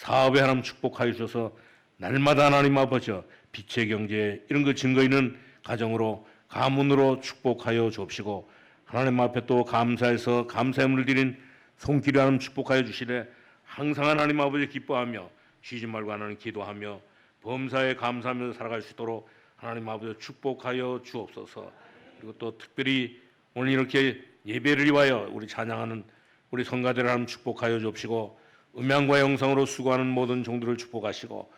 사업에 하나님 축복하여 주셔서 날마다 하나님 아버지 빛의 경제 이런 거 증거 있는 가정으로 가문으로 축복하여 주옵시고 하나님 앞에 또 감사해서 감사함을 드린 손길이 하나님 축복하여 주시되 항상 하나님 아버지 기뻐하며 쉬지 말고 하나님 기도하며 범사에 감사하면서 살아갈 수 있도록 하나님 아버지 축복하여 주옵소서. 그리고 또 특별히 오늘 이렇게 예배를 위하여 우리 찬양하는 우리 성가대를 하나님 축복하여 주옵시고 음향과 영상으로 수고하는 모든 종들을 축복하시고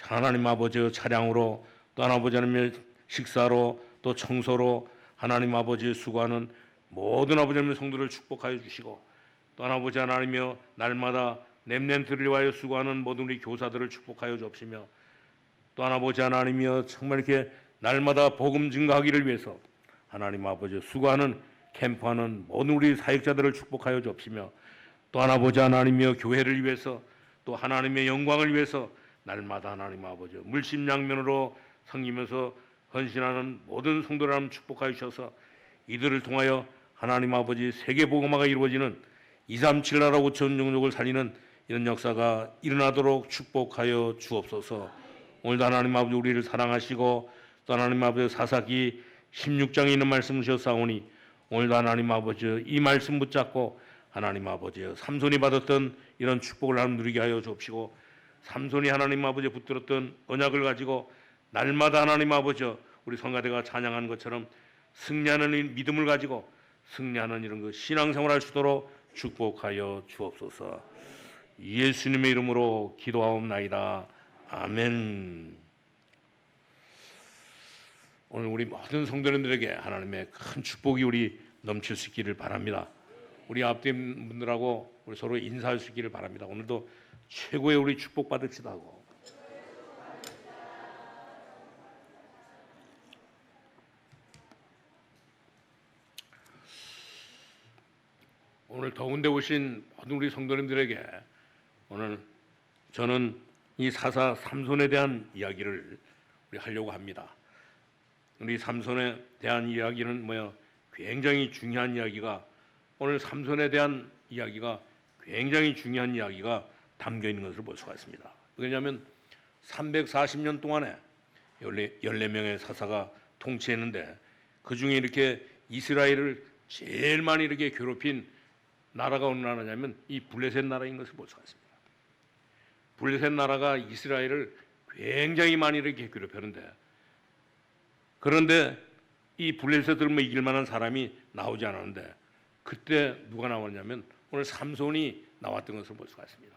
하나님 아버지 차량으로 또 아버지 하나님의 식사로 또 청소로 하나님 아버지 수고하는 모든 아버지 하나님의 성도를 축복하여 주시고 또 아버지 하나님이여 날마다 렘넌트를 위하여 수고하는 모든 우리 교사들을 축복하여 주옵시며 또 아버지 하나님이여 정말 이렇게 날마다 복음 증가하기를 위해서 하나님 아버지 수고하는 캠프하는 모든 우리 사역자들을 축복하여 주옵시며 또 아버지 하나님이여 교회를 위해서 또 하나님의 영광을 위해서 날마다 하나님 아버지 물심양면으로 섬기면서 헌신하는 모든 성도를 하나님 축복하여 주셔서 이들을 통하여 하나님 아버지 세계 복음화가 이루어지는 237 나라 5천 종족을 살리는 이런 역사가 일어나도록 축복하여 주옵소서. 오늘도 하나님 아버지 우리를 사랑하시고 또 하나님 아버지 사사기 16장에 있는 말씀을 주셨사오니 오늘도 하나님 아버지 이 말씀 붙잡고 하나님 아버지 삼손이 받았던 이런 축복을 하나님 누리게 하여 주옵시고 삼손이 하나님 아버지 붙들었던 언약을 가지고 날마다 하나님 아버지 우리 성가대가 찬양한 것처럼 승리하는 믿음을 가지고 승리하는 이런 그 신앙생활을 할 수 있도록 축복하여 주옵소서. 예수님의 이름으로 기도하옵나이다. 아멘. 오늘 우리 모든 성도님들에게 하나님의 큰 축복이 우리 넘칠 수 있기를 바랍니다. 우리 앞뒤 분들하고 우리 서로 인사할 수 있기를 바랍니다. 오늘도 최고의 우리 축복 받읍시다 하고. 오늘 더운데 오신 모든 우리 성도님들에게 오늘 저는 이 사사 삼손에 대한 이야기를 우리 하려고 합니다. 우리 삼손에 대한 이야기는 굉장히 중요한 이야기가 오늘 삼손에 대한 이야기가 굉장히 중요한 이야기가 담겨 있는 것을 볼 수가 있습니다. 왜냐하면 340년 동안에 14명의 사사가 통치했는데 그 중에 이렇게 이스라엘을 제일 많이 이렇게 괴롭힌 나라가 어느 나라냐면 이 블레셋 나라인 것을 볼 수가 있습니다. 블레셋 나라가 이스라엘을 굉장히 많이 이렇게 괴롭혔는데 그런데 이 블레셋을 이길 만한 사람이 나오지 않았는데 그때 누가 나왔냐면 오늘 삼손이 나왔던 것을 볼 수가 있습니다.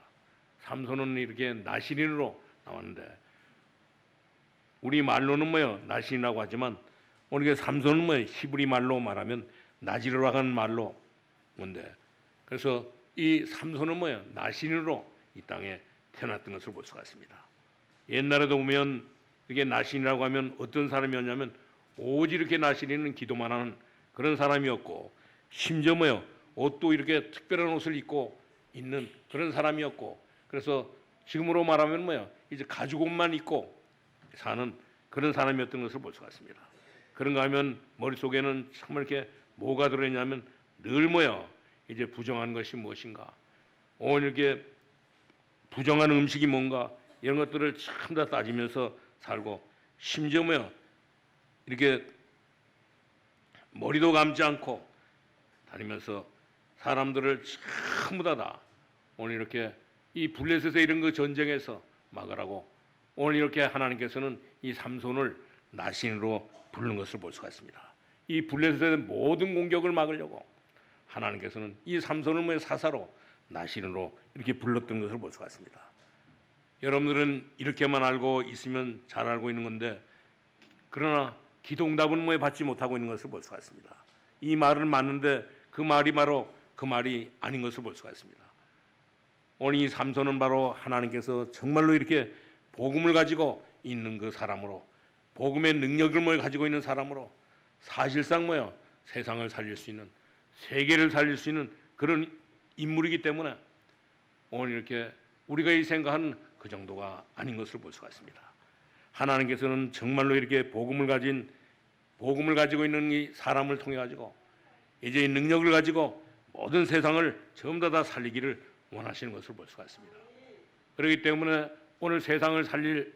삼손은 이렇게 나시린으로 나왔는데 우리 말로는 나시린이라고 하지만 오늘 삼손은 히브리 말로 말하면 나지르라고 하는 말로 뭔데 그래서 이 삼손은 나시린으로 이 땅에 태어났던 것을 볼 수가 있습니다. 옛날에도 보면 이게 나시린이라고 하면 어떤 사람이었냐면 오직 이렇게 나시린은 기도만 하는 그런 사람이었고 심지어 옷도 이렇게 특별한 옷을 입고 있는 그런 사람이었고 그래서 지금으로 말하면 이제 가죽 옷만 입고 사는 그런 사람이었던 것을 볼 수가 있습니다. 그런가 하면 머릿속에는 정말 이렇게 뭐가 들어있냐면 늘 이제 부정한 것이 무엇인가 오늘 이렇게 부정한 음식이 뭔가 이런 것들을 참 다 따지면서 살고 심지어 이렇게 머리도 감지 않고 다니면서 사람들을 전부 다 오늘 이렇게 이 블레셋의 이런 그 전쟁에서 막으라고 오늘 이렇게 하나님께서는 이 삼손을 나신으로 부르는 것을 볼 수가 있습니다. 이 블레셋의 모든 공격을 막으려고 하나님께서는 이 삼손을 사사로 나신으로 이렇게 불렀던 것을 볼 수가 있습니다. 여러분들은 이렇게만 알고 있으면 잘 알고 있는 건데 그러나 기도응답은 받지 못하고 있는 것을 볼 수가 있습니다. 이 말은 맞는데 그 말이 바로 그 말이 아닌 것을 볼 수가 있습니다. 오늘 이 삼손은 바로 하나님께서 정말로 이렇게 복음을 가지고 있는 그 사람으로 복음의 능력을 가지고 있는 사람으로 사실상 세상을 살릴 수 있는 세계를 살릴 수 있는 그런 인물이기 때문에 오늘 이렇게 우리가 이 생각하는 그 정도가 아닌 것을 볼 수가 있습니다. 하나님께서는 정말로 이렇게 복음을 가지고 있는 이 사람을 통해 가지고 이제 이 능력을 가지고 모든 세상을 전부 다 살리기를 원하시는 것을 볼 수가 있습니다. 그렇기 때문에 오늘 세상을 살릴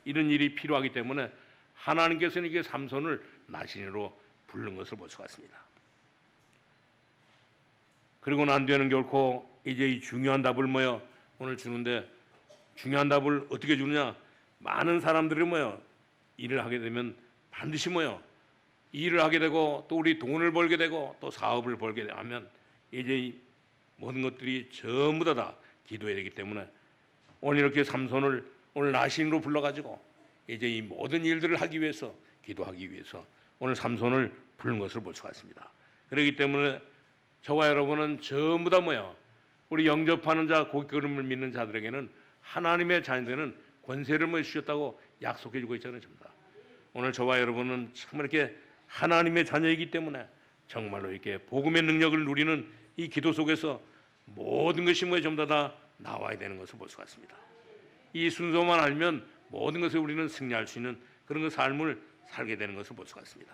이런 일이 필요하기 때문에 하나님께서는 이게 삼손을 나신으로 부른 것을 볼 수가 있습니다. 그리고 난 뒤에는 결코 이제 이 중요한 답을 오늘 주는데, 중요한 답을 어떻게 주느냐? 많은 사람들이 일을 하게 되면 반드시 일을 하게 되고 또 우리 돈을 벌게 되고 또 사업을 벌게 하면 이제 이 모든 것들이 전부 다 기도해야 되기 때문에 오늘 이렇게 삼손을 오늘 나신으로 불러가지고 이제 이 모든 일들을 하기 위해서, 기도하기 위해서 오늘 삼손을 부른 것을 볼 수가 있습니다. 그렇기 때문에 저와 여러분은 전부 다 우리 영접하는 자, 고기름을 믿는 자들에게는 하나님의 자녀들은 권세를 주셨다고 약속해주고 있잖아요. 오늘 저와 여러분은 정말 이렇게 하나님의 자녀이기 때문에 정말로 이렇게 복음의 능력을 누리는 이 기도 속에서 모든 것이 전부 다 나와야 되는 것을 볼 수가 있습니다. 이 순서만 알면 모든 것을 우리는 승리할 수 있는 그런 삶을 살게 되는 것을 볼 수가 있습니다.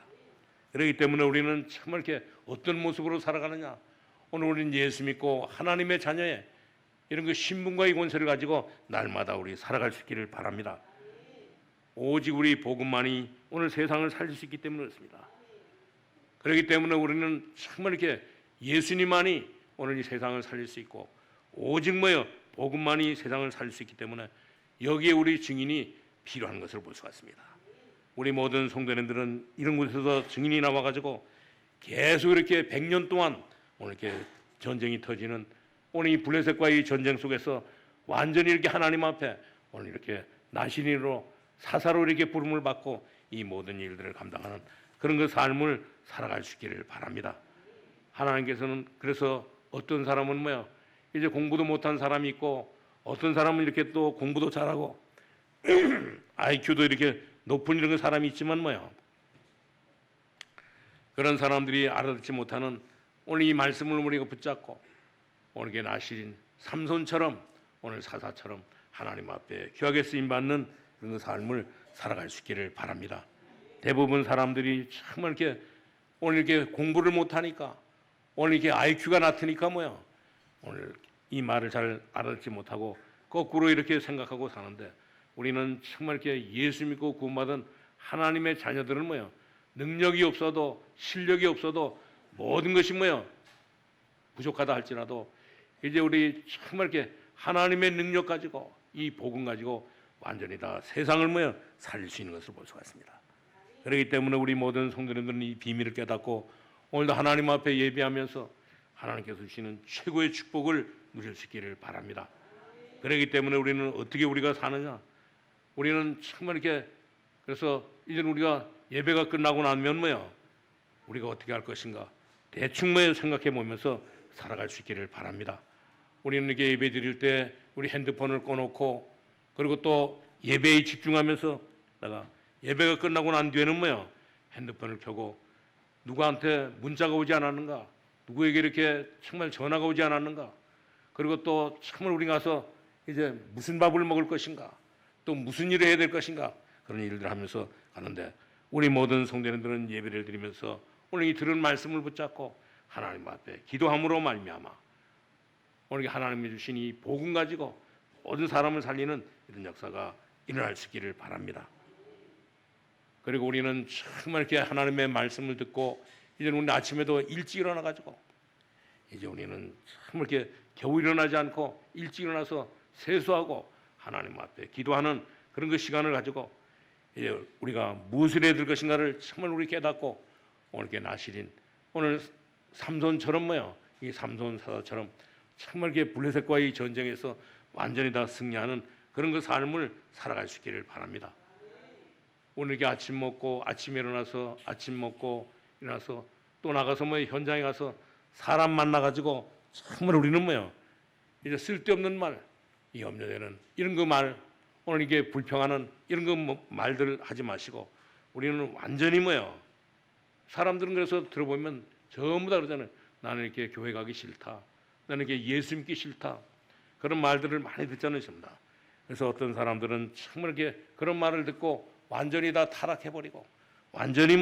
그렇기 때문에 우리는 정말 이렇게 어떤 모습으로 살아가느냐? 오늘 우리는 예수 믿고 하나님의 자녀의 이런 그 신분과 이 권세를 가지고 날마다 우리 살아갈 수 있기를 바랍니다. 오직 우리 복음만이 오늘 세상을 살릴 수 있기 때문에 그렇습니다. 그렇기 때문에 우리는 정말 이렇게 예수님만이 오늘 이 세상을 살릴 수 있고 오직 복음만이 세상을 살릴 수 있기 때문에 여기에 우리 증인이 필요한 것을 볼 수가 있습니다. 우리 모든 성도님들은 이런 곳에서 증인이 나와가지고 계속 이렇게 100년 동안 오늘 이렇게 전쟁이 터지는 오늘 이 블레셋과의 전쟁 속에서 완전히 이렇게 하나님 앞에 오늘 이렇게 나신인으로 사사로 이렇게 부름을 받고 이 모든 일들을 감당하는 그런 그 삶을 살아갈 수 있기를 바랍니다. 하나님께서는 그래서 어떤 사람은 이제 공부도 못한 사람이 있고 어떤 사람은 이렇게 또 공부도 잘하고 IQ도 이렇게 높은 이런 사람이 있지만 그런 사람들이 알아듣지 못하는 오늘 이 말씀을 우리가 붙잡고 오늘 이게 나신 삼손처럼 오늘 사사처럼 하나님 앞에 귀하게 쓰임 받는 그런 삶을 살아갈 수 있기를 바랍니다. 대부분 사람들이 정말 이렇게 오늘 이렇게 공부를 못하니까 오늘 이렇게 IQ가 낮으니까 오늘 이 말을 잘 알아듣지 못하고 거꾸로 이렇게 생각하고 사는데 우리는 정말 이렇게 예수 믿고 구원받은 하나님의 자녀들은 능력이 없어도 실력이 없어도 모든 것이 부족하다 할지라도 이제 우리 정말 이렇게 하나님의 능력 가지고 이 복음 가지고 완전히 다 세상을 살릴 수 있는 것을 볼 수가 있습니다. 그렇기 때문에 우리 모든 성도님들은 이 비밀을 깨닫고 오늘도 하나님 앞에 예배하면서 하나님께서 주시는 최고의 축복을 누릴 수 있기를 바랍니다. 그렇기 때문에 우리는 어떻게 우리가 사느냐? 우리는 정말 이렇게 그래서 이제 우리가 예배가 끝나고 나면 우리가 어떻게 할 것인가? 대충 생각해 보면서 살아갈 수 있기를 바랍니다. 우리는 이렇게 예배 드릴 때 우리 핸드폰을 꺼놓고 그리고 또 예배에 집중하면서 내가 예배가 끝나고 난 뒤에는 핸드폰을 켜고 누구한테 문자가 오지 않았는가? 누구에게 이렇게 정말 전화가 오지 않았는가? 그리고 또 정말 우리 가서 이제 무슨 밥을 먹을 것인가? 또 무슨 일을 해야 될 것인가? 그런 일들을 하면서 가는데 우리 모든 성도님들은 예배를 드리면서 오늘 이 들은 말씀을 붙잡고 하나님 앞에 기도함으로 말미암아 오늘 하나님이 주신 이 복음 가지고 모든 사람을 살리는 이런 역사가 일어날 수 있기를 바랍니다. 그리고 우리는 정말 이렇게 하나님의 말씀을 듣고 이제 우리 아침에도 일찍 일어나 가지고 이제 우리는 정말 이렇게 겨우 일어나지 않고 일찍 일어나서 세수하고 하나님 앞에 기도하는 그런 그 시간을 가지고 이제 우리가 무엇을 해야 될 것인가를 정말 우리 깨닫고 오늘 이렇게 나시린 오늘 삼손처럼 이 삼손 사사처럼 정말 이렇게 블레셋과의 전쟁에서 완전히 다 승리하는 그런 그 삶을 살아갈 수 있기를 바랍니다. 오늘 이렇게 아침 먹고 아침에 일어나서 아침 먹고 일어나서 또 나가서 현장에 가서 사람 만나 가지고 정말 우리는 이제 쓸데없는 말, 이 염려되는 이런 그 말, 오늘 이게 불평하는 이런 그 말들 하지 마시고 우리는 완전히 사람들은 그래서 들어보면 전부 다 그러잖아요. 나는 이렇게 교회 가기 싫다. 나는 이렇게 예수 믿기 싫다. 그런 말들을 많이 듣잖아요. 그래서 어떤 사람들은 정말 이렇게 그런 말을 듣고 완전히 다 타락해버리고 완전히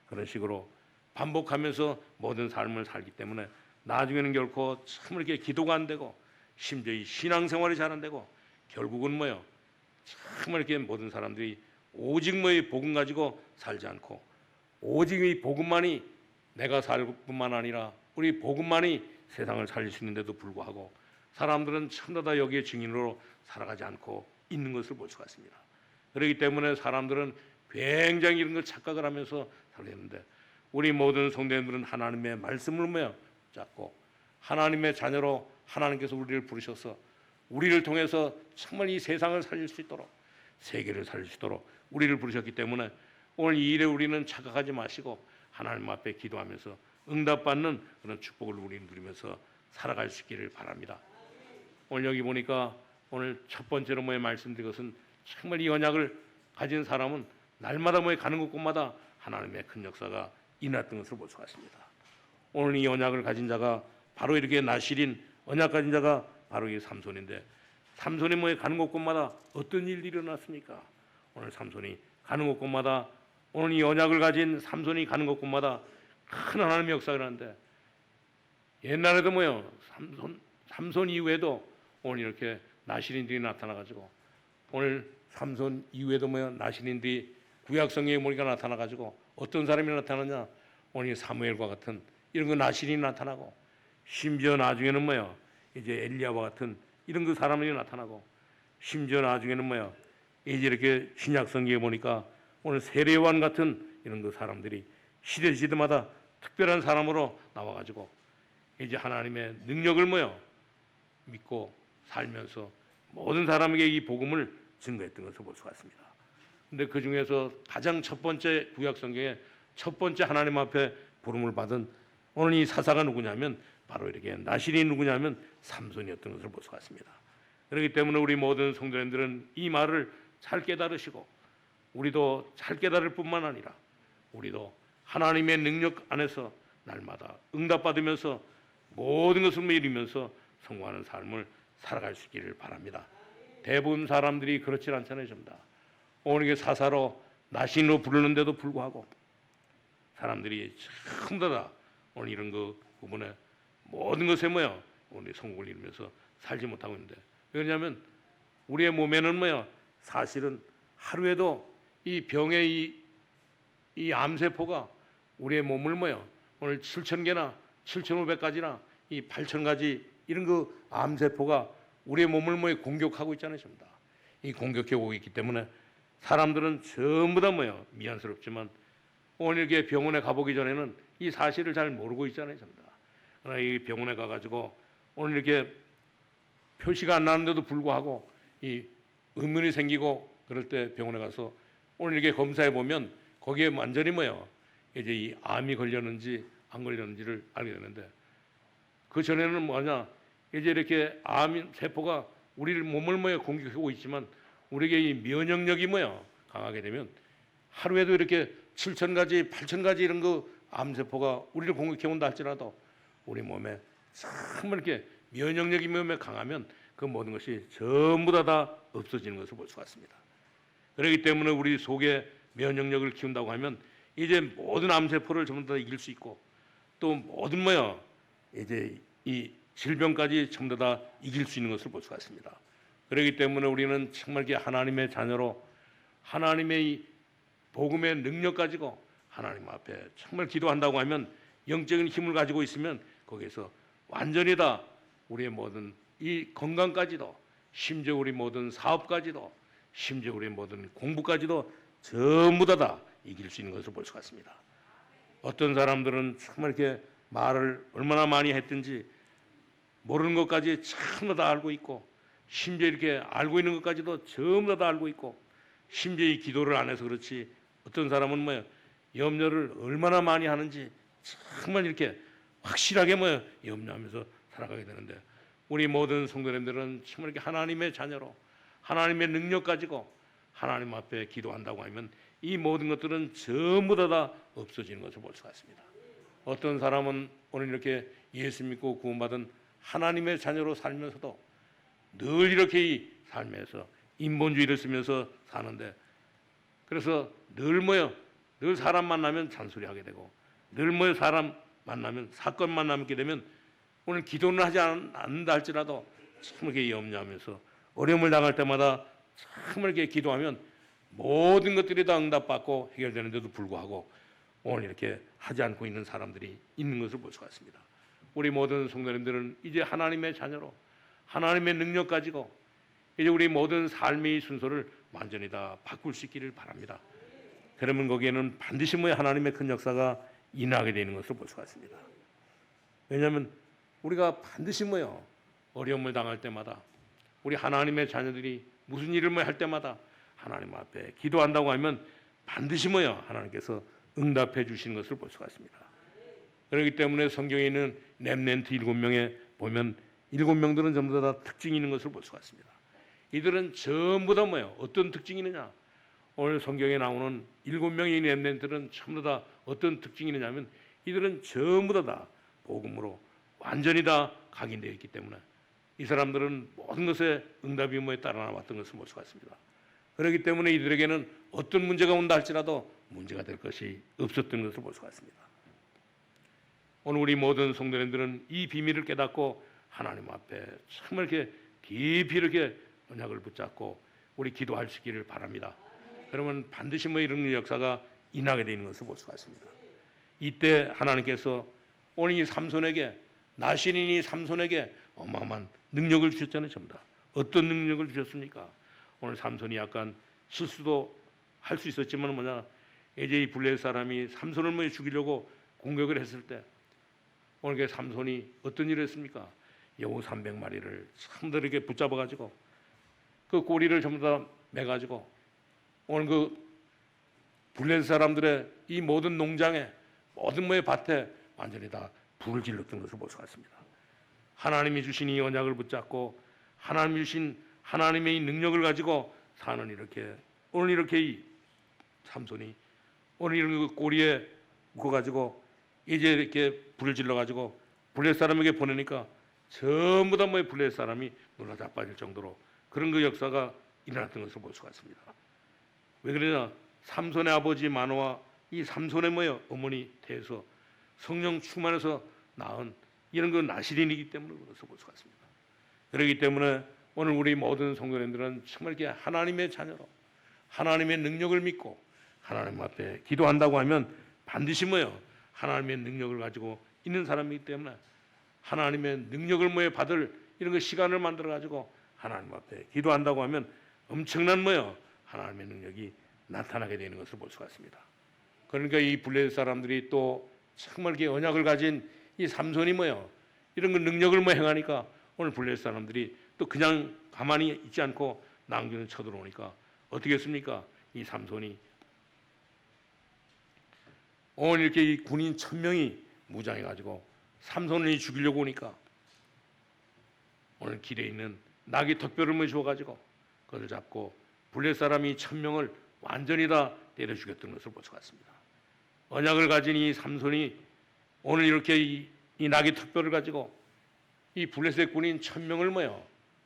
그런 식으로 반복하면서 모든 삶을 살기 때문에 나중에는 결코 참 이렇게 기도가 안 되고 심지어 이 신앙생활이 잘 안 되고 결국은 뭐요? 정말 이렇게 모든 사람들이 오직 뭐의 복음 가지고 살지 않고 오직 이 복음만이 내가 살 뿐만 아니라 우리 복음만이 세상을 살릴 수 있는데도 불구하고 사람들은 전부 다 여기에 증인으로 살아가지 않고 있는 것을 볼 수가 있습니다. 그렇기 때문에 사람들은 굉장히 이런 걸 착각을 하면서 살겠는데 우리 모든 성도님들은 하나님의 말씀을 뭐야 잡고 하나님의 자녀로 하나님께서 우리를 부르셔서 우리를 통해서 정말 이 세상을 살릴 수 있도록 세계를 살릴 수 있도록 우리를 부르셨기 때문에 오늘 이 일에 우리는 착각하지 마시고 하나님 앞에 기도하면서 응답받는 그런 축복을 우리는 누리면서 살아갈 수 있기를 바랍니다. 오늘 여기 보니까 오늘 첫 번째로 뭐에 말씀드린 것은 정말 이 언약을 가진 사람은 날마다 뭐에 가는 곳곳마다 하나님의 큰 역사가 일어났던 것을 볼 수가 있습니다. 오늘 이 언약을 가진 자가 바로 이렇게 나실인 언약 가진 자가 바로 이 삼손인데 삼손이 뭐에 가는 곳곳마다 어떤 일이 일어났습니까? 오늘 삼손이 가는 곳곳마다 오늘 이 언약을 가진 삼손이 가는 곳곳마다 큰 하나님의 역사가 일어났는데 옛날에도 뭐요 삼손 이후에도 오늘 이렇게 나실인들이 나타나가지고 오늘 삼손 이후에도 뭐요 나실인들이 구약성경에 보니까 나타나가지고 어떤 사람이 나타나냐 오늘 사무엘과 같은 이런 거 나실인이 나타나고 심지어 나중에는 뭐요 이제 엘리야와 같은 이런 그 사람들이 나타나고 심지어 나중에는 뭐요 이제 이렇게 신약성경에 보니까 오늘 세례요한 같은 이런 그 사람들이 시대마다 특별한 사람으로 나와가지고 이제 하나님의 능력을 뭐요 믿고 살면서 모든 사람에게 이 복음을 증거했던 것을 볼 수가 있습니다. 근데 그 중에서 가장 첫 번째 구약성경에 첫 번째 하나님 앞에 부름을 받은 오늘 이 사사가 누구냐면 바로 이렇게 나실이 누구냐면 삼손이었던 것을 볼 수가 있습니다. 그렇기 때문에 우리 모든 성도님들은 이 말을 잘 깨달으시고 우리도 잘 깨달을 뿐만 아니라 우리도 하나님의 능력 안에서 날마다 응답받으면서 모든 것을 이루면서 성공하는 삶을 살아갈 수 있기를 바랍니다. 대부분 사람들이 그렇지 않잖아요. 전부 다 오늘 이게 사사로 나신으로 부르는데도 불구하고 사람들이 전부 다 오늘 이런 그 부분에 모든 것에 뭐야 오늘 성공을 이루면서 살지 못하고 있는데 왜냐하면 우리의 몸에는 뭐야 사실은 하루에도 이 병의 이 암세포가 우리의 몸을 뭐야 오늘 7,000개나 7,500가지나 이 8,000가지 이런 그 암세포가 우리의 몸을 뭐야 공격하고 있잖아요. 전부 다 이 공격해 오고 있기 때문에 사람들은 전부 다 뭐야 미안스럽지만 오늘 이렇게 병원에 가보기 전에는 이 사실을 잘 모르고 있잖아요. 전부 다. 그러나 이 병원에 가가지고 오늘 이렇게 표시가 안 나는데도 불구하고 이 의문이 생기고 그럴 때 병원에 가서 오늘 이렇게 검사해 보면 거기에 완전히 뭐예요? 이제 이 암이 걸렸는지 안 걸렸는지를 알게 되는데 그 전에는 뭐냐? 이제 이렇게 암 세포가 우리를 몸을 뭐예요? 공격하고 있지만 우리에게 이 면역력이 뭐예요? 강하게 되면 하루에도 이렇게 7,000가지, 8,000가지 이런 그 암세포가 우리를 공격해 온다 할지라도 우리 몸에 정말 이렇게 면역력이 몸에 강하면 그 모든 것이 전부 다 없어지는 것을 볼 수가 있습니다. 그렇기 때문에 우리 속에 면역력을 키운다고 하면 이제 모든 암세포를 전부 다 이길 수 있고 또 모든 뭐야 이제 이 질병까지 전부 다 이길 수 있는 것을 볼 수가 있습니다. 그렇기 때문에 우리는 정말 하나님의 자녀로 하나님의 이 복음의 능력 가지고 하나님 앞에 정말 기도한다고 하면 영적인 힘을 가지고 있으면 거기에서 완전히 다 우리의 모든 이 건강까지도 심지어 우리 모든 사업까지도 심지어 우리 모든 공부까지도 전부 다 이길 수 있는 것을 볼 수가 있습니다. 어떤 사람들은 정말 이렇게 말을 얼마나 많이 했든지 모르는 것까지 전부 다 알고 있고 심지어 이렇게 알고 있는 것까지도 전부 다 알고 있고 심지어 이 기도를 안 해서 그렇지 어떤 사람은 뭐야 염려를 얼마나 많이 하는지 정말 이렇게 확실하게 뭐야 염려하면서 살아가게 되는데 우리 모든 성도님들은 정말 이렇게 하나님의 자녀로 하나님의 능력 가지고 하나님 앞에 기도한다고 하면 이 모든 것들은 전부 다 없어지는 것을 볼 수가 있습니다. 어떤 사람은 오늘 이렇게 예수 믿고 구원받은 하나님의 자녀로 살면서도 늘 이렇게 이 삶에서 인본주의를 쓰면서 사는데 그래서 늘 뭐요? 늘 사람 만나면 잔소리하게 되고 늘 뭐요? 사람 만나면 사건 만나게 되면 오늘 기도는 하지 않는다 할지라도 참게 염려하면서 어려움을 당할 때마다 참게 기도하면 모든 것들이 다 응답받고 해결되는데도 불구하고 오늘 이렇게 하지 않고 있는 사람들이 있는 것을 볼 수가 있습니다. 우리 모든 성도님들은 이제 하나님의 자녀로 하나님의 능력 가지고 이제 우리 모든 삶의 순서를 완전히 다 바꿀 수 있기를 바랍니다. 그러면 거기에는 반드시 하나님의 큰 역사가 일어나게 되는 것을 볼 수가 있습니다. 왜냐하면 우리가 반드시 어려움을 당할 때마다 우리 하나님의 자녀들이 무슨 일을 할 때마다 하나님 앞에 기도한다고 하면 반드시 하나님께서 응답해 주시는 것을 볼 수가 있습니다. 그렇기 때문에 성경에 있는 렘넌트 7명에 보면 7명들은 전부 다 특징이 있는 것을 볼 수가 있습니다. 이들은 전부 다 어떤 특징이 있느냐? 오늘 성경에 나오는 7명의 렘넌트들은 전부 다 어떤 특징이 있느냐면 이들은 전부 다 복음으로 완전히 다 각인되어 있기 때문에 이 사람들은 모든 것에 응답이 따라 나왔던 것을 볼 수가 있습니다. 그렇기 때문에 이들에게는 어떤 문제가 온다 할지라도 문제가 될 것이 없었던 것을 볼 수가 있습니다. 오늘 우리 모든 성도님들은 이 비밀을 깨닫고 하나님 앞에 정말 이렇게 깊이 이렇게 언약을 붙잡고 우리 기도할 수 있기를 바랍니다. 그러면 반드시 이런 역사가 일어나게 되는 것을 볼 수가 있습니다. 이때 하나님께서 오늘 이 삼손에게 나신인이 삼손에게 어마어마한 능력을 주셨잖아요. 전부 다. 어떤 능력을 주셨습니까? 오늘 삼손이 약간 실수도 할 수 있었지만 이제 이 블레셋 사람이 삼손을 죽이려고 공격을 했을 때 오늘 그 삼손이 어떤 일을 했습니까? 여우 300마리를 참들에게 붙잡아가지고 그 꼬리를 전부 다 매가지고 오늘 그 블레셋 사람들의 이 모든 농장에 모든 밭에 완전히 다 불을 질렀던 것을 볼 수가 있습니다. 하나님이 주신 이 언약을 붙잡고 하나님이 주신 하나님의 이 능력을 가지고 사는 이렇게 오늘 이렇게 이 삼손이 오늘 이런 그 꼬리에 묶어가지고 이제 이렇게 불을 질러가지고 블레셋 사람에게 보내니까 전부 다 블레셋 사람이 놀라 자빠질 정도로 그런 그 역사가 일어났던 것을 볼 수가 있습니다. 왜 그러냐? 삼손의 아버지 마노아 이 삼손의 어머니 태에서 성령 충만해서 낳은 이런 그 나시린이기 때문에 그것을 볼 수가 있습니다. 그렇기 때문에 오늘 우리 모든 성도님들은 정말 이렇게 하나님의 자녀로 하나님의 능력을 믿고 하나님 앞에 기도한다고 하면 반드시 하나님의 능력을 가지고 있는 사람이기 때문에 하나님의 능력을 받을 이런 그 시간을 만들어 가지고 하나님 앞에 기도한다고 하면 엄청난 하나님의 능력이 나타나게 되는 것을 볼 수가 있습니다. 그러니까 이 블레셋 사람들이 또 정말 이렇게 언약을 가진 이 삼손이 이런 그 능력을 행하니까 오늘 블레셋 사람들이 또 그냥 가만히 있지 않고 낭주는 쳐들어오니까 어떻게 했습니까? 이 삼손이 오늘 이렇게 이 군인 1000명이 무장해가지고 삼손을 죽이려고 오니까 오늘 길에 있는 나귀 턱뼈를 주어가지고 그것을 잡고 블레셋 사람이 1000명을 완전히 다 때려 죽였던 것을 볼 수가 있습니다. 언약을 가진 이 삼손이 오늘 이렇게 이 나귀 턱뼈를 가지고 이 블레셋 군인 1000명을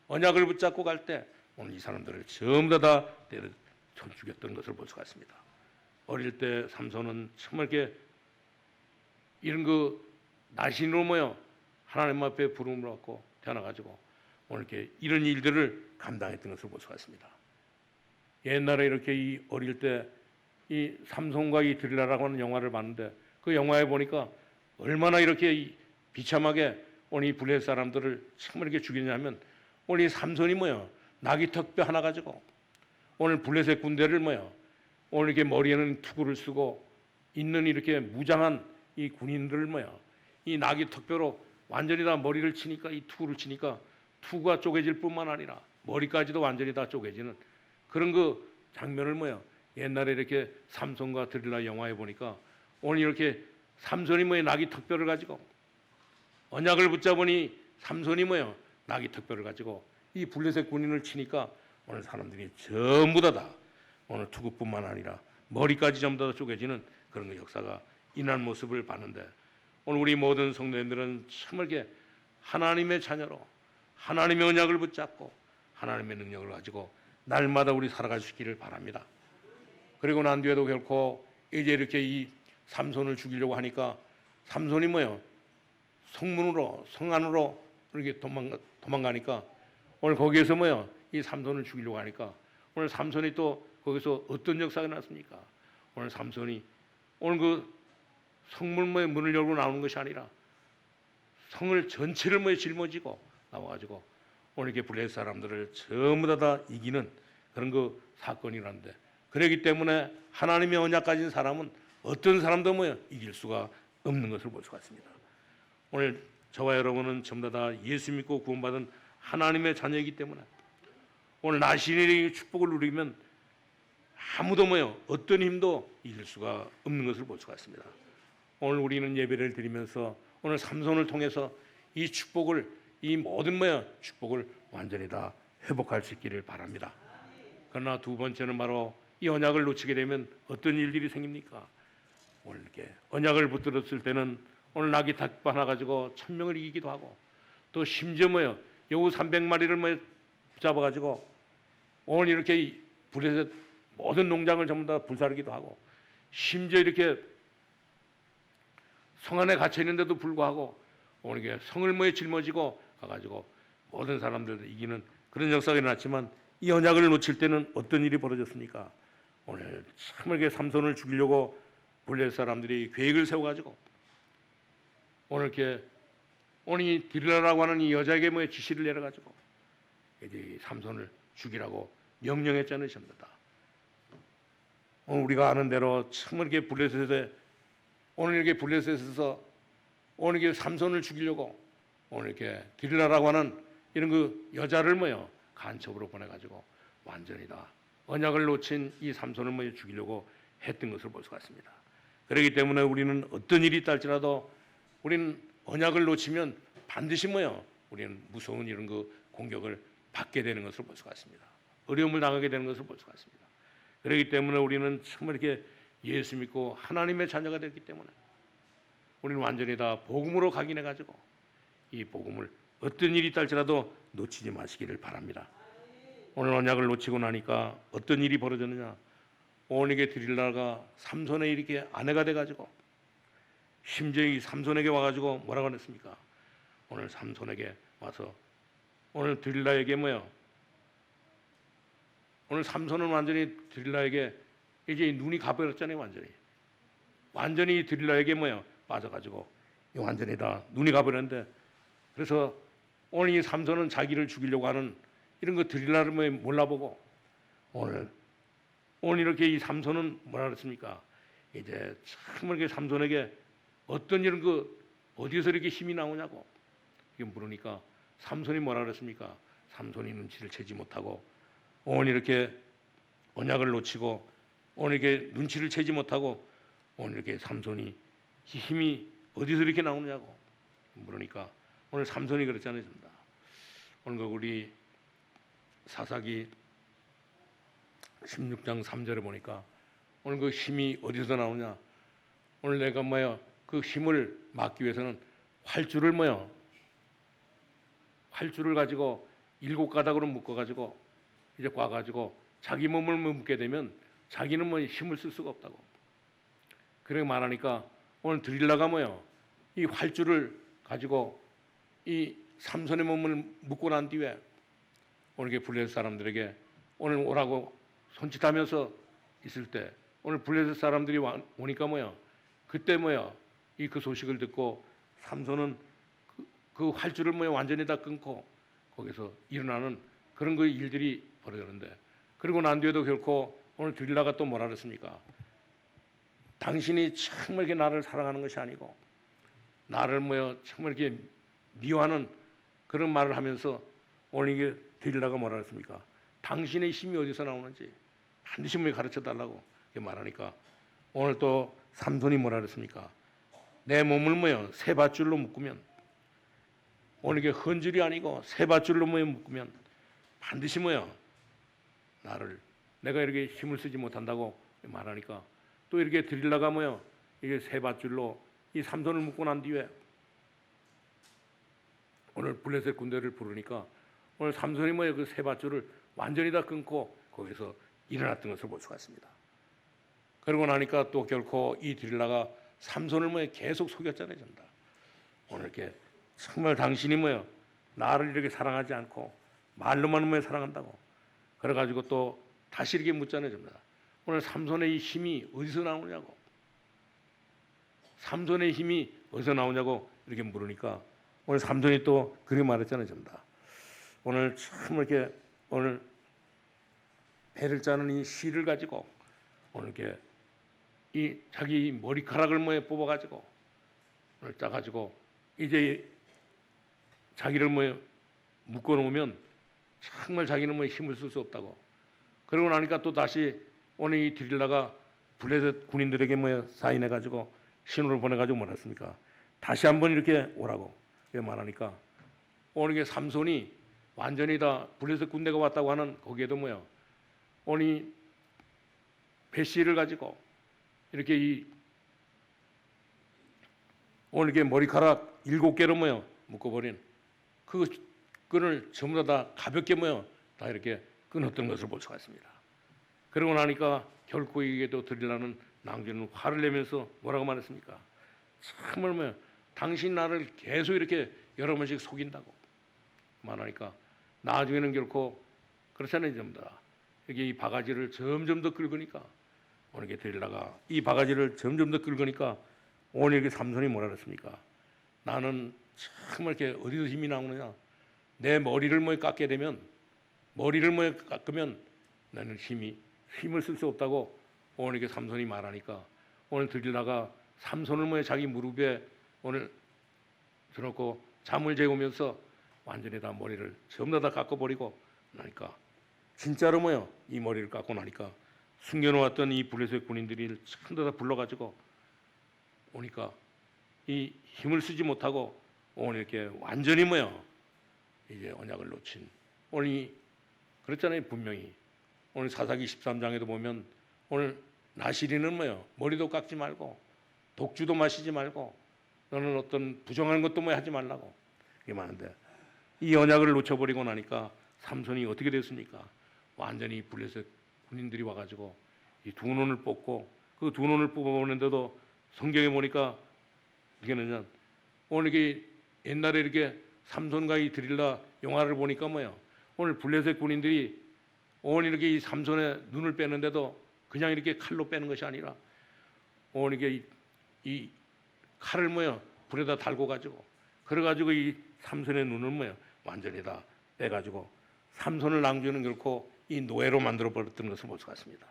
언약을 붙잡고 갈 때 오늘 이 사람들을 전부 다 때려 죽였던 것을 볼 수가 있습니다. 어릴 때 삼손은 정말 이렇게 이런 그 나신으로 하나님 앞에 부름을 받고 태어나가지고 오늘 이렇게 이런 일들을 감당했던 것을 볼 수가 있습니다. 옛날에 이렇게 이 어릴 때 이 삼손과 이 드릴라라고 하는 영화를 봤는데 그 영화에 보니까 얼마나 이렇게 이 비참하게 오늘 이 블레셋 사람들을 정말 이렇게 죽이냐면 오늘 이 삼손이 나귀 턱뼈 하나 가지고 오늘 블레셋 군대를 오늘 이렇게 머리에는 투구를 쓰고 있는 이렇게 무장한 이 군인들을 이 나귀 턱뼈로 완전히 다 머리를 치니까 이 투구를 치니까 투구가 쪼개질 뿐만 아니라 머리까지도 완전히 다 쪼개지는 그런 그 장면을 옛날에 이렇게 삼손과 드릴라 영화에 보니까 오늘 이렇게 삼손이 나귀 턱뼈를 가지고 언약을 붙잡으니 삼손이 나귀 턱뼈를 가지고 이 블레셋 군인을 치니까 오늘 사람들이 전부 다 오늘 투구뿐만 아니라 머리까지 전부 다 쪼개지는 그런 역사가 일어난 모습을 봤는데 오늘 우리 모든 성도님들은 정말 이렇게 하나님의 자녀로 하나님의 언약을 붙잡고 하나님의 능력을 가지고 날마다 우리 살아갈 수 있기를 바랍니다. 그리고 난 뒤에도 결코 이제 이렇게 이 삼손을 죽이려고 하니까 삼손이 성문으로 성 안으로 이렇게 도망가니까 오늘 거기에서 뭐요? 이 삼손을 죽이려고 하니까 오늘 삼손이 또 거기서 어떤 역사가 났습니까? 오늘 삼손이 오늘 그 성문의 문을 열고 나오는 것이 아니라 성을 전체를 뭐에 짊어지고 나와가지고 오늘 이렇게 블레셋 사람들을 전부 다 이기는 그런 그 사건이란데, 그렇기 때문에 하나님의 언약 가진 사람은 어떤 사람도 뭐야 이길 수가 없는 것을 볼 수가 있습니다. 오늘 저와 여러분은 전부 다 예수 믿고 구원받은 하나님의 자녀이기 때문에 오늘 나신의 축복을 누리면 아무도 뭐요 어떤 힘도 이길 수가 없는 것을 볼 수가 있습니다. 오늘 우리는 예배를 드리면서 오늘 삼손을 통해서 이 축복을, 이 모든 뭐야 축복을 완전히 다 회복할 수 있기를 바랍니다. 그러나 두 번째는 바로 이 언약을 놓치게 되면 어떤 일들이 생깁니까? 오늘 이렇게 언약을 붙들었을 때는 오늘 낙이 닭 하나 가지고 1000명을 이기기도 하고, 또 심지어 뭐요 여우 300마리를 뭐 잡아가지고 오늘 이렇게 블레셋 모든 농장을 전부 다 불사르기도 하고, 심지어 이렇게 성 안에 갇혀 있는데도 불구하고 오늘 이게 성을 뭐에 짊어지고 가가지고 모든 사람들을 이기는 그런 역사가 일어났지만, 이 언약을 놓칠 때는 어떤 일이 벌어졌습니까? 오늘 참 이렇게 삼손을 죽이려고 블레셋 사람들이 계획을 세워가지고 오늘 이렇게 오늘 이 디릴라라고 하는 이 여자에게 뭐에 지시를 내려가지고 이제 삼손을 죽이라고 명령했잖아요, 전부 다. 오늘 우리가 아는 대로 참 이렇게 블레셋에 오늘 이렇게 블레셋에서 오늘 이렇게 삼손을 죽이려고 오늘 이렇게 디릴라라고 하는 이런 그 여자를 뭐요 간첩으로 보내가지고 완전히 다 언약을 놓친 이 삼손을 뭐 죽이려고 했던 것을 볼 수가 있습니다. 그렇기 때문에 우리는 어떤 일이 있다 할지라도 우리는 언약을 놓치면 반드시 뭐요 우리는 무서운 이런 그 공격을 받게 되는 것을 볼 수가 있습니다. 어려움을 당하게 되는 것을 볼 수가 있습니다. 그렇기 때문에 우리는 정말 이렇게 예수 믿고 하나님의 자녀가 됐기 때문에 우리는 완전히 다 복음으로 각인해 가지고 이 복음을 어떤 일이 있다 할지라도 놓치지 마시기를 바랍니다. 오늘 언약을 놓치고 나니까 어떤 일이 벌어졌느냐? 오늘 이게 디릴라가 삼손의 이렇게 아내가 돼가지고 심지어 이 삼손에게 와가지고 뭐라고 했습니까? 오늘 삼손에게 와서 오늘 디릴라에게 뭐요? 오늘 삼손은 완전히 디릴라에게 이제 눈이 가버렸잖아요. 완전히 디릴라에게 뭐요? 빠져가지고 완전히 다 눈이 가버렸는데, 그래서 오늘 이 삼손은 자기를 죽이려고 하는 이런 거 디릴라를 뭐 몰라보고 오늘 이렇게 이 삼손은 뭐라 그랬습니까? 이제 참 이렇게 삼손에게 어떤 이런 그 어디서 이렇게 힘이 나오냐고 이게 물으니까 삼손이 뭐라 그랬습니까? 삼손이 눈치를 채지 못하고 오늘 이렇게 언약을 놓치고 오늘 이렇게 눈치를 채지 못하고 오늘 이렇게 삼손이 힘이 어디서 이렇게 나오느냐고 물으니까 오늘 삼손이 그랬잖아요. 오늘 우리 사사기 16장 3절에 보니까 오늘 그 힘이 어디서 나오냐? 오늘 내가 뭐야 그 힘을 막기 위해서는 활주를 가지고 7가닥으로 묶어가지고 이제 꽈가지고 자기 몸을 묶게 되면 자기는 뭐 힘을 쓸 수가 없다고. 그렇게 말하니까 오늘 드릴라가 이 활주를 가지고 이 삼손의 몸을 묶고 난 뒤에 오늘 이렇게 블레셋 사람들에게 오늘 오라고 손짓하면서 있을 때 오늘 블레셋 사람들이 오니까 그때 이 그 소식을 듣고 삼손은 그 활주를 완전히 다 끊고 거기서 일어나는 그런 그 일들이 벌어졌는데, 그리고 난 뒤에도 결코 오늘 드릴라가 또 뭐라 그랬습니까? 당신이 정말 이렇게 나를 사랑하는 것이 아니고 나를 정말 이렇게 미워하는 그런 말을 하면서 오늘 이게 드릴라가 뭐라 그랬습니까? 당신의 힘이 어디서 나오는지 반드시 가르쳐 달라고 말하니까 오늘 또 삼손이 뭐라 그랬습니까? 내 몸을 세 밧줄로 묶으면 오늘 이게 헌줄이 아니고 세 밧줄로 묶으면 반드시 나를 내가 이렇게 힘을 쓰지 못한다고 말하니까 또 이렇게 드릴라가 이게 세 밧줄로 이 삼손을 묶고 난 뒤에 오늘 블레셋 군대를 부르니까 오늘 삼손이 그 세 밧줄을 완전히 다 끊고 거기서 일어났던 것을 볼 수가 있습니다. 그러고 나니까 또 결코 이 드릴라가 삼손을 계속 속였잖아요, 전다. 오늘 이렇게 정말 당신이 나를 이렇게 사랑하지 않고 말로만 뭐 사랑한다고. 그래가지고 또 다시 이렇게 묻잖아요, 전부 다. 오늘 삼손의 이 힘이 어디서 나오냐고. 삼손의 힘이 어디서 나오냐고 이렇게 물으니까 오늘 삼손이 또 그렇게 말했잖아요, 전부 다. 오늘 참 이렇게 오늘 배를 짜는 이 실을 가지고 오늘 이렇게 이 자기 머리카락을 뭐에 뽑아가지고 오늘 짜가지고 이제 자기를 뭐 묶어놓으면 정말 자기는 뭐 힘을 쓸 수 없다고. 그러고 나니까 또 다시 오늘 이 드릴라가 블레셋 군인들에게 뭐 사인해가지고 신호를 보내가지고 뭐랬습니까? 다시 한번 이렇게 오라고 말하니까 오늘 이게 삼손이 완전히 다 블레셋 군대가 왔다고 하는 거기에도 뭐요? 오늘 배씨를 가지고 이렇게 오늘 이게 머리카락 7개로 뭐요? 묶어버린 그 끈을 전부 다 가볍게 뭐요? 다 이렇게 끊었던 것을 볼 수가 있습니다. 그러고 나니까 결코 이게도 드릴라는 낭주는 화를 내면서 뭐라고 말했습니까? 정말 뭐요? 당신 나를 계속 이렇게 여러 번씩 속인다고 말하니까 나중에는 결코 그렇잖아요, 전부 다. 이게 이 바가지를 점점 더 긁으니까 오늘 이게 드릴라가 이 바가지를 점점 더 긁으니까 오늘 이렇게 삼손이 뭐라 그랬습니까? 나는 정말 이렇게 어디서 힘이 나오느냐? 내 머리를 뭐 깎게 되면 머리를 뭐 깎으면 나는 힘을 쓸 수 없다고 오늘 이렇게 삼손이 말하니까 오늘 드릴라가 삼손을 뭐 자기 무릎에 오늘 들었고 잠을 재우면서 완전히 다 머리를 전부 다 깎아버리고 나니까 진짜로 뭐요? 이 머리를 깎고 나니까 숨겨놓았던 이 블레셋 군인들이 전부 다 불러가지고 오니까 이 힘을 쓰지 못하고 오늘 이렇게 완전히 뭐요? 이제 언약을 놓친 오늘 그랬잖아요, 분명히 오늘 사사기 13장에도 보면 오늘 나시리는 뭐요? 머리도 깎지 말고 독주도 마시지 말고 너는 어떤 부정한 것도 뭐 하지 말라고 이게 많은데 이 언약을 놓쳐버리고 나니까 삼손이 어떻게 됐습니까? 완전히 블레셋 군인들이 와가지고 이 두 눈을 뽑고 그 두 눈을 뽑아보는데도 성경에 보니까 어떻게 하느냐 오늘 이게 옛날에 이렇게 삼손과 이 드릴라 영화를 보니까 뭐예요? 오늘 블레셋 군인들이 오늘 이렇게 이 삼손의 눈을 빼는데도 그냥 이렇게 칼로 빼는 것이 아니라 오늘 이게 이 칼을 뭐예요? 불에다 달고 가지고 그래가지고 이 삼손의 눈을 뭐예요? 완전히 다 빼가지고 삼손을 낭주는 결코 이 노예로 만들어 버렸던 것을 볼 수가 있습니다.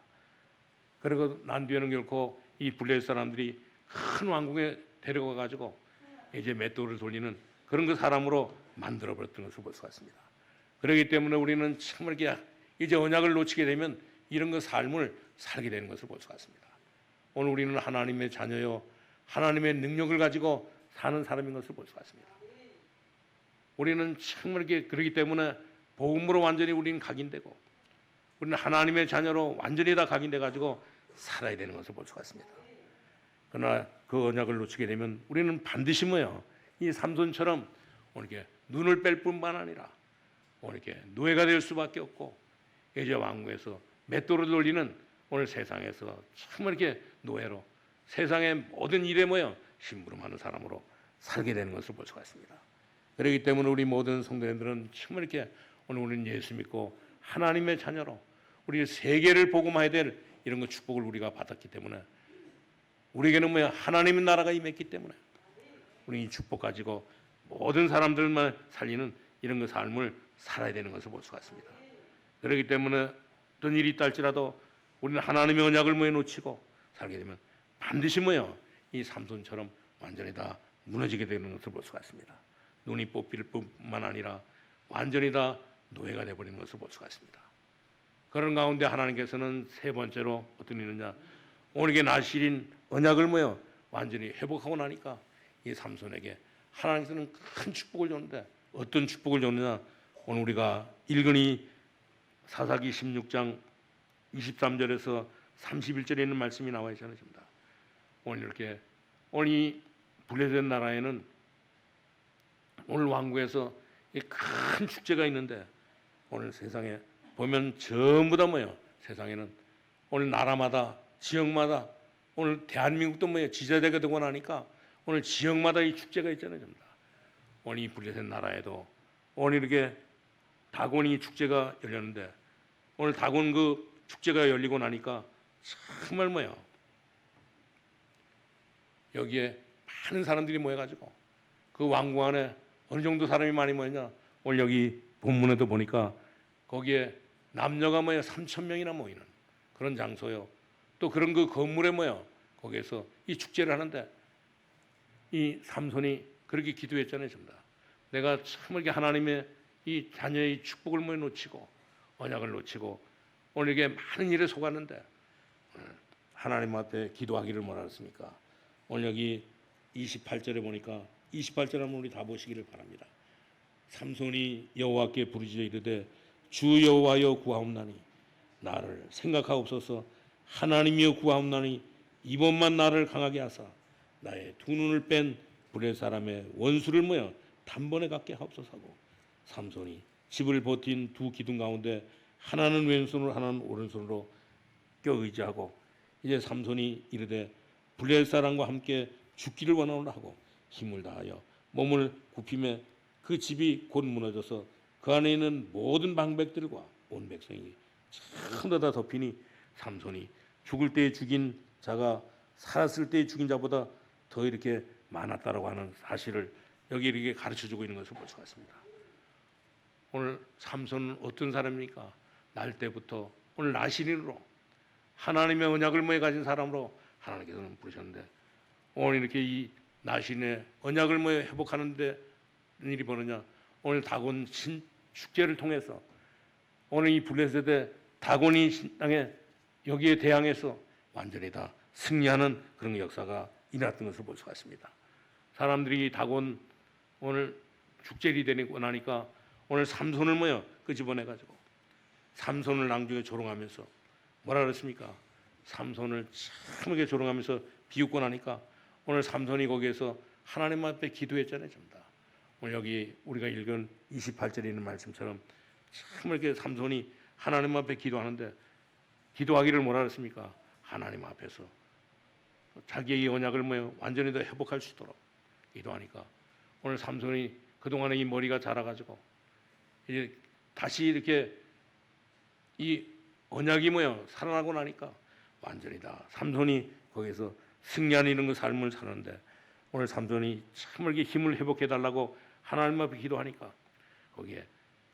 그리고 난 뒤에는 결코 이 블레셋 사람들이 큰 왕궁에 데려가 가지고 이제 맷돌을 돌리는 그런 그 사람으로 만들어 버렸던 것을 볼 수가 있습니다. 그렇기 때문에 우리는 정말 이렇게 이제 언약을 놓치게 되면 이런 그 삶을 살게 되는 것을 볼 수가 있습니다. 오늘 우리는 하나님의 자녀요 하나님의 능력을 가지고 사는 사람인 것을 볼 수가 있습니다. 우리는 정말 이렇게 그렇기 때문에 복음으로 완전히 우리는 각인되고 우리는 하나님의 자녀로 완전히 다 각인돼 가지고 살아야 되는 것을 볼 수가 있습니다. 그러나 그 언약을 놓치게 되면 우리는 반드시 뭐요? 이 삼손처럼 오늘 이렇게 눈을 뺄 뿐만 아니라 오늘 이렇게 노예가 될 수밖에 없고 이제 왕궁에서 맷돌을 돌리는 오늘 세상에서 정말 이렇게 노예로 세상의 모든 일에 뭐요? 심부름하는 사람으로 살게 되는 것을 볼 수가 있습니다. 그렇기 때문에 우리 모든 성도님들은 정말 이렇게 오늘 우리는 예수 믿고 하나님의 자녀로 우리 세계를 복음해야 될 이런 거 축복을 우리가 받았기 때문에 우리에게는 뭐야? 하나님의 나라가 임했기 때문에 우리 이 축복 가지고 모든 사람들만 살리는 이런 그 삶을 살아야 되는 것을 볼 수가 있습니다. 그렇기 때문에 어떤 일이 있다 할지라도 우리는 하나님의 언약을 뭐에 놓치고 살게 되면 반드시 뭐요? 이 삼손처럼 완전히 다 무너지게 되는 것을 볼 수가 있습니다. 눈이 뽑힐 뿐만 아니라 완전히 다 노예가 되어버리는 것을 볼 수가 있습니다. 그런 가운데 하나님께서는 세 번째로 어떤 일이냐 오늘 이게 나실인 언약을 뭐요? 완전히 회복하고 나니까 이 삼손에게 하나님께서는 큰 축복을 줬는데 어떤 축복을 줬느냐 오늘 우리가 읽은 이 사사기 16장 23절에서 31절에 있는 말씀이 나와 있잖아요. 오늘 이렇게 오늘 이 블레셋 나라에는 오늘 왕국에서 큰 축제가 있는데 오늘 세상에 보면 전부 다 뭐예요? 세상에는 오늘 나라마다 지역마다 오늘 대한민국도 뭐예요? 지자체가 되고 나니까 오늘 지역마다 이 축제가 있잖아요. 전부 다. 오늘 이 블레셋 나라에도 오늘 이렇게 다곤이 축제가 열렸는데 오늘 다곤 그 축제가 열리고 나니까 정말 뭐야 여기에 많은 사람들이 모여가지고 그 왕궁 안에 어느 정도 사람이 많이 모였냐? 오늘 여기 본문에도 보니까 거기에 남녀가 모여 3,000명이나 모이는 그런 장소요. 또 그런 그 건물에 모여 거기에서 이 축제를 하는데 이 삼손이 그렇게 기도했잖아요, 전부 다. 내가 참 이렇게 하나님의 이 자녀의 축복을 뭐 놓치고 언약을 놓치고 오늘 이게 많은 일에 속았는데 하나님 앞에 기도하기를 뭐라 했습니까? 오늘 여기 28절에 보니까 28절 한번 우리 다 보시기를 바랍니다. 삼손이 여호와께 부르짖어 이르되 주 여호와여 구하옵나니 나를 생각하옵소서. 하나님이여 구하옵나니 이번만 나를 강하게 하사 나의 두 눈을 뺀 블레 사람의 원수를 모여 단번에 갖게 하옵소서 하고 삼손이 집을 버틴 두 기둥 가운데 하나는 왼손으로 하나는 오른손으로 껴 의지하고 이제 삼손이 이르되 블레 사람과 함께 죽기를 원하노라 하고 힘을 다하여 몸을 굽히매 그 집이 곧 무너져서 그 안에 있는 모든 방백들과 온 백성이 전부 다 덮이니 삼손이 죽을 때에 죽인 자가 살았을 때에 죽인 자보다 더 이렇게 많았다라고 하는 사실을 여기 이렇게 가르쳐주고 있는 것을 볼 수가 있습니다. 오늘 삼손은 어떤 사람입니까? 날 때부터 오늘 나신인으로 하나님의 언약을 모여 가진 사람으로 하나님께서는 부르셨는데 오늘 이렇게 이 나신의 언약을 모여 회복하는데 일이 벌어냐? 오늘 다곤 신 축제를 통해서 오늘 이 블레셋의 다곤이 신땅에 여기에 대항해서 완전히 다 승리하는 그런 역사가 일어났던 것을 볼 수가 있습니다. 사람들이 다곤 오늘 축제를 되고 나니까 오늘 삼손을 모여 끄집어내가지고 삼손을 낭중에 조롱하면서 뭐라 그랬습니까? 삼손을 참하게 조롱하면서 비웃고 나니까 오늘 삼손이 거기에서 하나님 앞에 기도했잖아요, 전부 다. 오늘 여기 우리가 읽은 28절에 있는 말씀처럼 참 이렇게 삼손이 하나님 앞에 기도하는데 기도하기를 뭐라 그랬습니까? 하나님 앞에서 자기의 언약을 뭐 완전히 더 회복할 수 있도록 기도하니까 오늘 삼손이 그동안에 이 머리가 자라가지고 이제 다시 이렇게 이 언약이 뭐요 살아나고 나니까 완전히 다 삼손이 거기서 승리하는 이런 그 삶을 사는데 오늘 삼손이 참 이렇게 힘을 회복해 달라고 하나님 앞에 기도하니까 거기에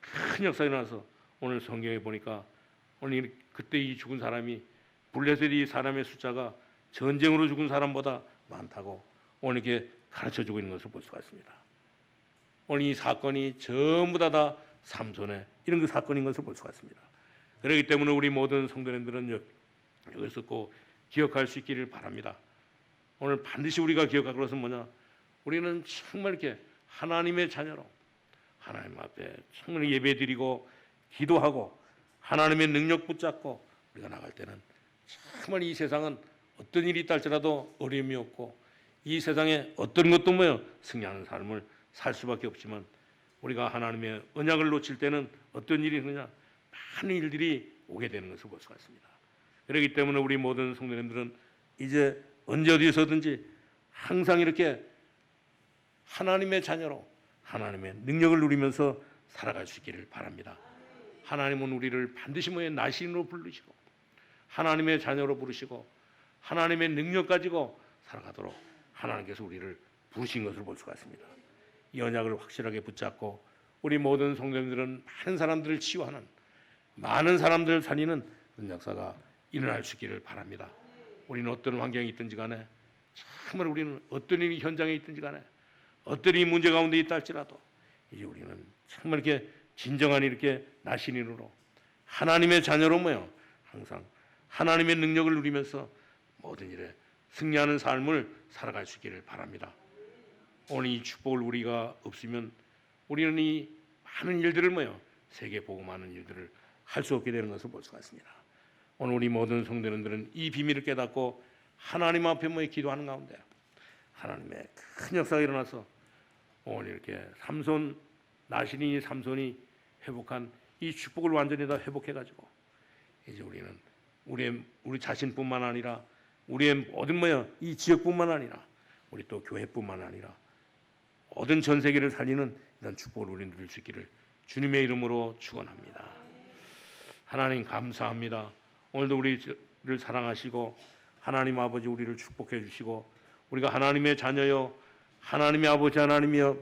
큰 역사가 일어나서 오늘 성경에 보니까 오늘 그때 이 죽은 사람이 블레셋이 사람의 숫자가 전쟁으로 죽은 사람보다 많다고 오늘 이렇게 가르쳐주고 있는 것을 볼 수가 있습니다. 오늘 이 사건이 전부 다 삼손의 이런 그 사건인 것을 볼 수가 있습니다. 그렇기 때문에 우리 모든 성도님들은 여기서 꼭 기억할 수 있기를 바랍니다. 오늘 반드시 우리가 기억할 것은 뭐냐? 우리는 정말 이렇게 하나님의 자녀로 하나님 앞에 정말 예배드리고 기도하고 하나님의 능력 붙잡고 우리가 나갈 때는 정말 이 세상은 어떤 일이 있다 할지라도 어려움이 없고 이 세상에 어떤 것도 뭐요 승리하는 삶을 살 수밖에 없지만 우리가 하나님의 언약을 놓칠 때는 어떤 일이 있느냐 많은 일들이 오게 되는 것을 볼 수가 있습니다. 그렇기 때문에 우리 모든 성도님들은 이제 언제 어디서든지 항상 이렇게 하나님의 자녀로 하나님의 능력을 누리면서 살아갈 수 있기를 바랍니다. 하나님은 우리를 반드시 뭐에 나신으로 부르시고 하나님의 자녀로 부르시고 하나님의 능력 가지고 살아가도록 하나님께서 우리를 부르신 것을 볼 수가 있습니다. 이 언약을 확실하게 붙잡고 우리 모든 성도님들은 많은 사람들을 치유하는 많은 사람들을 살리는 그런 역사가 일어날 수 있기를 바랍니다. 우리는 어떤 환경에 있든지 간에 정말 우리는 어떤 일이 현장에 있든지 간에 어떤 이 문제 가운데 있다 할지라도 이제 우리는 정말 이렇게 진정한 이렇게 나신인으로 하나님의 자녀로 모여 항상 하나님의 능력을 누리면서 모든 일에 승리하는 삶을 살아갈 수 있기를 바랍니다. 오늘 이 축복을 우리가 없으면 우리는 이 많은 일들을 모여 세계 복음하는 일들을 할 수 없게 되는 것을 볼 수가 있습니다. 오늘 우리 모든 성도님들은 이 비밀을 깨닫고 하나님 앞에 모여 기도하는 가운데 하나님의 큰 역사가 일어나서 오늘 이렇게 나신이 삼손이 회복한 이 축복을 완전히 다 회복해가지고 이제 우리는 우리 자신뿐만 아니라 우리의 모든 이 지역뿐만 아니라 우리 또 교회뿐만 아니라 모든 전 세계를 살리는 이런 축복을 우리는 누릴 수 있기를 주님의 이름으로 축원합니다. 하나님 감사합니다. 오늘도 우리를 사랑하시고 하나님 아버지 우리를 축복해 주시고 우리가 하나님의 자녀요 하나님의 아버지 하나님이여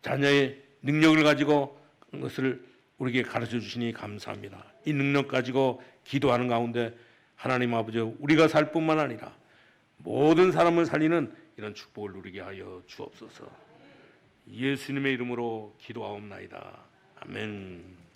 자녀의 능력을 가지고 그것을 우리에게 가르쳐 주시니 감사합니다. 이 능력 가지고 기도하는 가운데 하나님 아버지 우리가 살 뿐만 아니라 모든 사람을 살리는 이런 축복을 누리게 하여 주옵소서. 예수님의 이름으로 기도하옵나이다. 아멘.